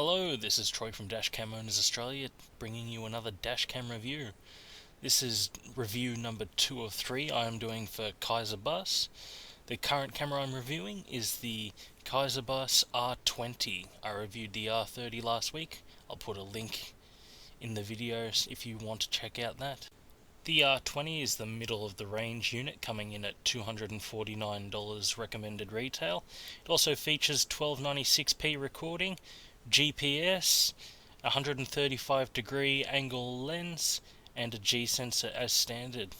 Hello, this is Troy from Dashcam Owners Australia, bringing you another dashcam review. This is review number 2 of 3 I am doing for Kaiser Baas. The current camera I'm reviewing is the Kaiser Baas R20. I reviewed the R30 last week. I'll put a link in the videos if you want to check out that. The R20 is the middle of the range unit, coming in at $249 recommended retail. It also features 1296p recording, GPS, 135 degree angle lens, and a G sensor as standard.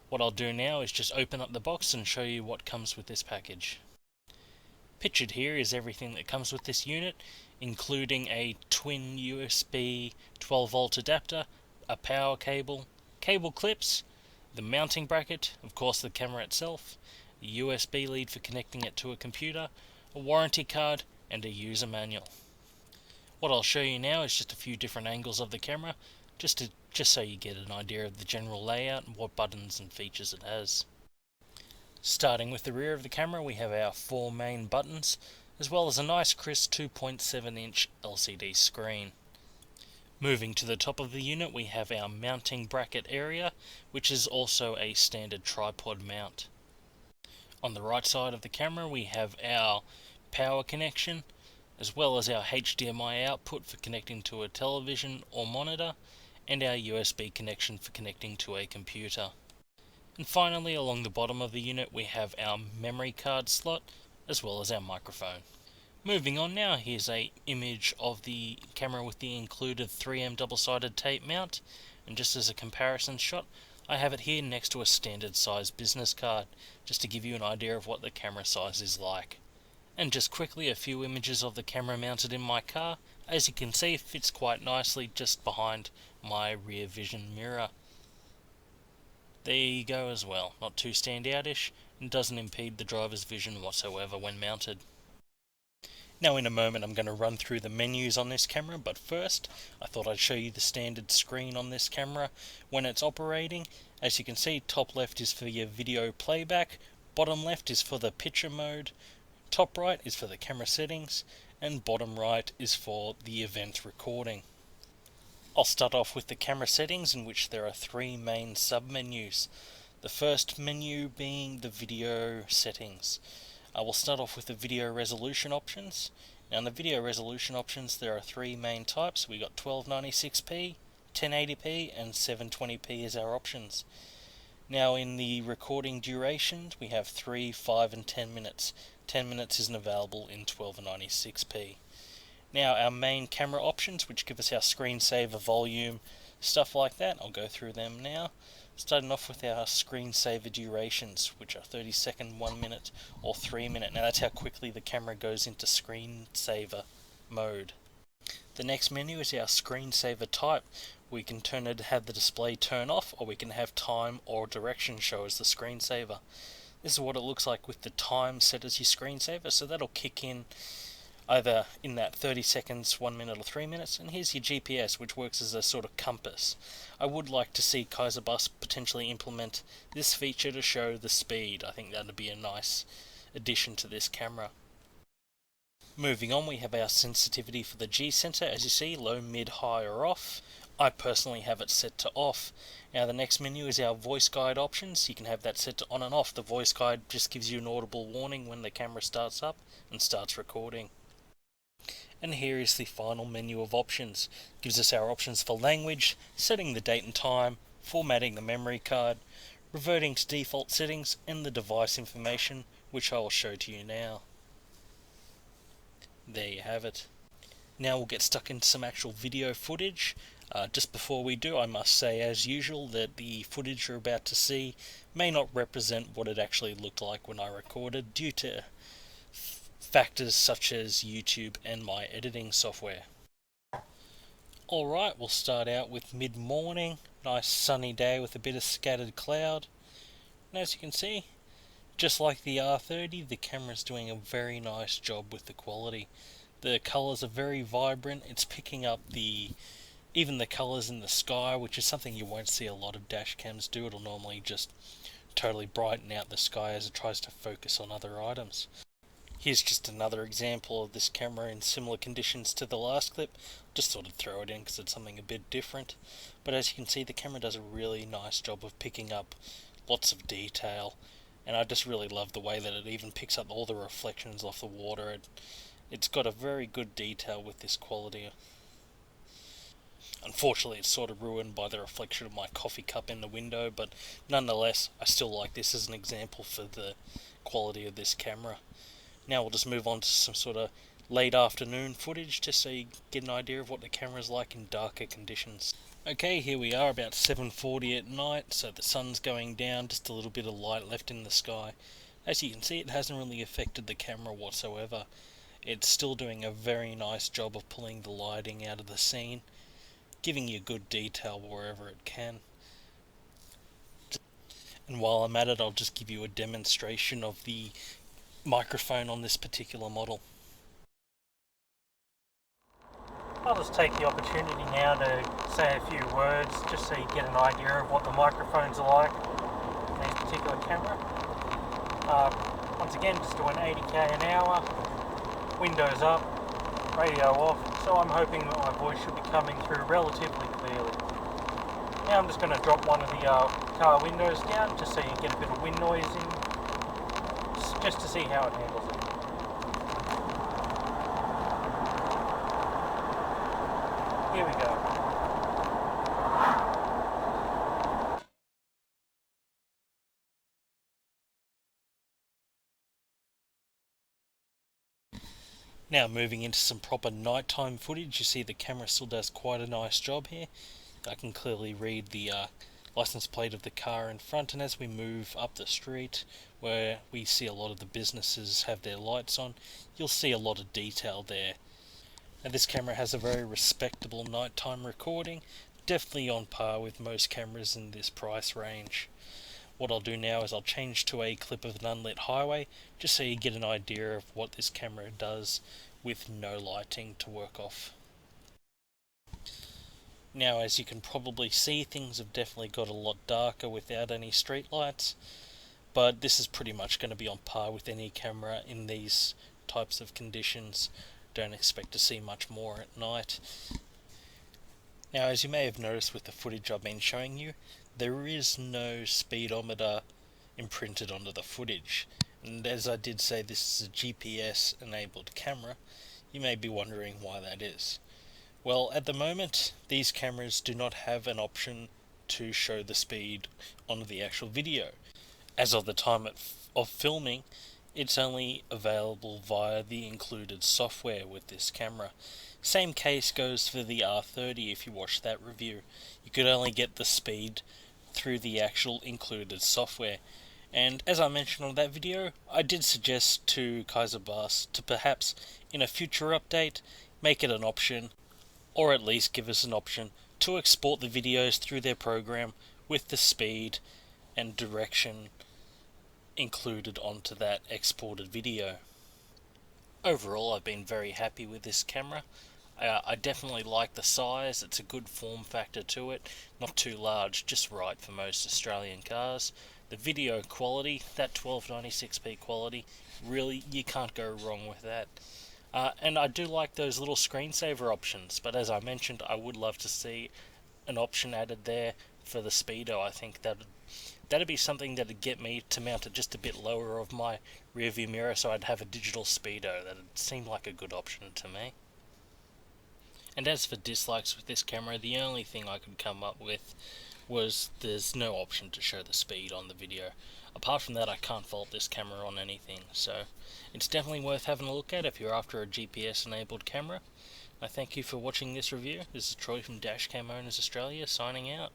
What I'll do now is just open up the box and show you what comes with this package. Pictured here is everything that comes with this unit, including a twin USB 12-volt adapter, a power cable, cable clips, the mounting bracket, of course the camera itself, the USB lead for connecting it to a computer, a warranty card, and a user manual. What I'll show you now is just a few different angles of the camera, just so you get an idea of the general layout and what buttons and features it has. Starting with the rear of the camera, we have our 4 main buttons, as well as a nice crisp 2.7-inch LCD screen. Moving to the top of the unit, we have our mounting bracket area, which is also a standard tripod mount. On the right side of the camera, we have our power connection, as well as our HDMI output for connecting to a television or monitor, and our USB connection for connecting to a computer. And finally, along the bottom of the unit, we have our memory card slot, as well as our microphone. Moving on now, here's an image of the camera with the included 3M double-sided tape mount, and just as a comparison shot, I have it here next to a standard size business card, just to give you an idea of what the camera size is like. And just quickly, a few images of the camera mounted in my car. As you can see, it fits quite nicely just behind my rear vision mirror. There you go as well, not too standoutish, and doesn't impede the driver's vision whatsoever when mounted. Now in a moment I'm going to run through the menus on this camera, but first I thought I'd show you the standard screen on this camera when it's operating. As you can see, top left is for your video playback, bottom left is for the picture mode, top right is for the camera settings, and bottom right is for the event recording. I'll start off with the camera settings, in which there are 3 main sub-menus. The first menu being the video settings. I will start off with the video resolution options. Now in the video resolution options there are 3 main types. We got 1296p, 1080p and 720p as our options. Now in the recording duration we have 3, 5 and 10 minutes. 10 minutes isn't available in 1296p. Now our main camera options, which give us our screensaver volume, stuff like that, I'll go through them now. Starting off with our screensaver durations, which are 30 second, 1 minute or 3 minute. Now that's how quickly the camera goes into screensaver mode. The next menu is our screensaver type. We can turn it to have the display turn off, or we can have time or direction show as the screensaver. This is what it looks like with the time set as your screensaver, so that'll kick in either in that 30 seconds, 1 minute or 3 minutes. And here's your GPS, which works as a sort of compass. I would like to see Kaiser Baas potentially implement this feature to show the speed. I think that would be a nice addition to this camera. Moving on, we have our sensitivity for the G sensor. As you see, low, mid, high or off. I personally have it set to off. Now the next menu is our voice guide options. You can have that set to on and off. The voice guide just gives you an audible warning when the camera starts up and starts recording. And here is the final menu of options. It gives us our options for language, setting the date and time, formatting the memory card, reverting to default settings, and the device information, which I will show to you now. There you have it. Now we'll get stuck into some actual video footage. Just before we do, I must say as usual that the footage you're about to see may not represent what it actually looked like when I recorded, due to factors such as YouTube and my editing software. Alright, we'll start out with mid-morning, nice sunny day with a bit of scattered cloud. And as you can see, just like the R30, the camera's doing a very nice job with the quality. The colours are very vibrant, it's picking up even the colours in the sky, which is something you won't see a lot of dash cams do. It'll normally just totally brighten out the sky as it tries to focus on other items. Here's just another example of this camera in similar conditions to the last clip. Just thought I'd throw it in because it's something a bit different. But as you can see, the camera does a really nice job of picking up lots of detail. And I just really love the way that it even picks up all the reflections off the water. It's got a very good detail with this quality. Unfortunately, it's sort of ruined by the reflection of my coffee cup in the window, but nonetheless, I still like this as an example for the quality of this camera. Now we'll just move on to some sort of late afternoon footage, just so you get an idea of what the camera's like in darker conditions. Okay, here we are about 7:40 at night, so the sun's going down, just a little bit of light left in the sky. As you can see, it hasn't really affected the camera whatsoever. It's still doing a very nice job of pulling the lighting out of the scene, giving you good detail wherever it can. And while I'm at it, I'll just give you a demonstration of the microphone on this particular model. I'll just take the opportunity now to say a few words just so you get an idea of what the microphones are like in this particular camera. Once again, just doing 80k an hour, windows up, radio off, so I'm hoping that my voice should be coming through relatively clearly. Now I'm just going to drop one of the car windows down just so you get a bit of wind noise in, just to see how it handles it. Here we go. Now moving into some proper nighttime footage, you see the camera still does quite a nice job here. I can clearly read the license plate of the car in front, and as we move up the street where we see a lot of the businesses have their lights on, you'll see a lot of detail there. Now this camera has a very respectable nighttime recording, definitely on par with most cameras in this price range. What I'll do now is I'll change to a clip of an unlit highway, just so you get an idea of what this camera does with no lighting to work off. Now, as you can probably see, things have definitely got a lot darker without any street lights, but this is pretty much going to be on par with any camera in these types of conditions. Don't expect to see much more at night. Now, as you may have noticed with the footage I've been showing you, there is no speedometer imprinted onto the footage, and as I did say, this is a GPS enabled camera. You may be wondering why that is. Well, at the moment, these cameras do not have an option to show the speed on the actual video. As of the time of filming, it's only available via the included software with this camera. Same case goes for the R30 if you watch that review. You could only get the speed through the actual included software. And as I mentioned on that video, I did suggest to Kaiser Baas to perhaps, in a future update, make it an option, or at least give us an option to export the videos through their program with the speed and direction included onto that exported video. Overall, I've been very happy with this camera. I definitely like the size. It's a good form factor to it, not too large, just right for most Australian cars. The video quality, that 1296p quality, really, you can't go wrong with that. And I do like those little screensaver options, but as I mentioned, I would love to see an option added there for the speedo. I think that'd be something that'd get me to mount it just a bit lower of my rear view mirror, so I'd have a digital speedo. That'd seem like a good option to me. And as for dislikes with this camera, the only thing I could come up with was there's no option to show the speed on the video. Apart from that, I can't fault this camera on anything, so it's definitely worth having a look at if you're after a GPS enabled camera. I thank you for watching this review. This is Troy from Dashcam Owners Australia signing out.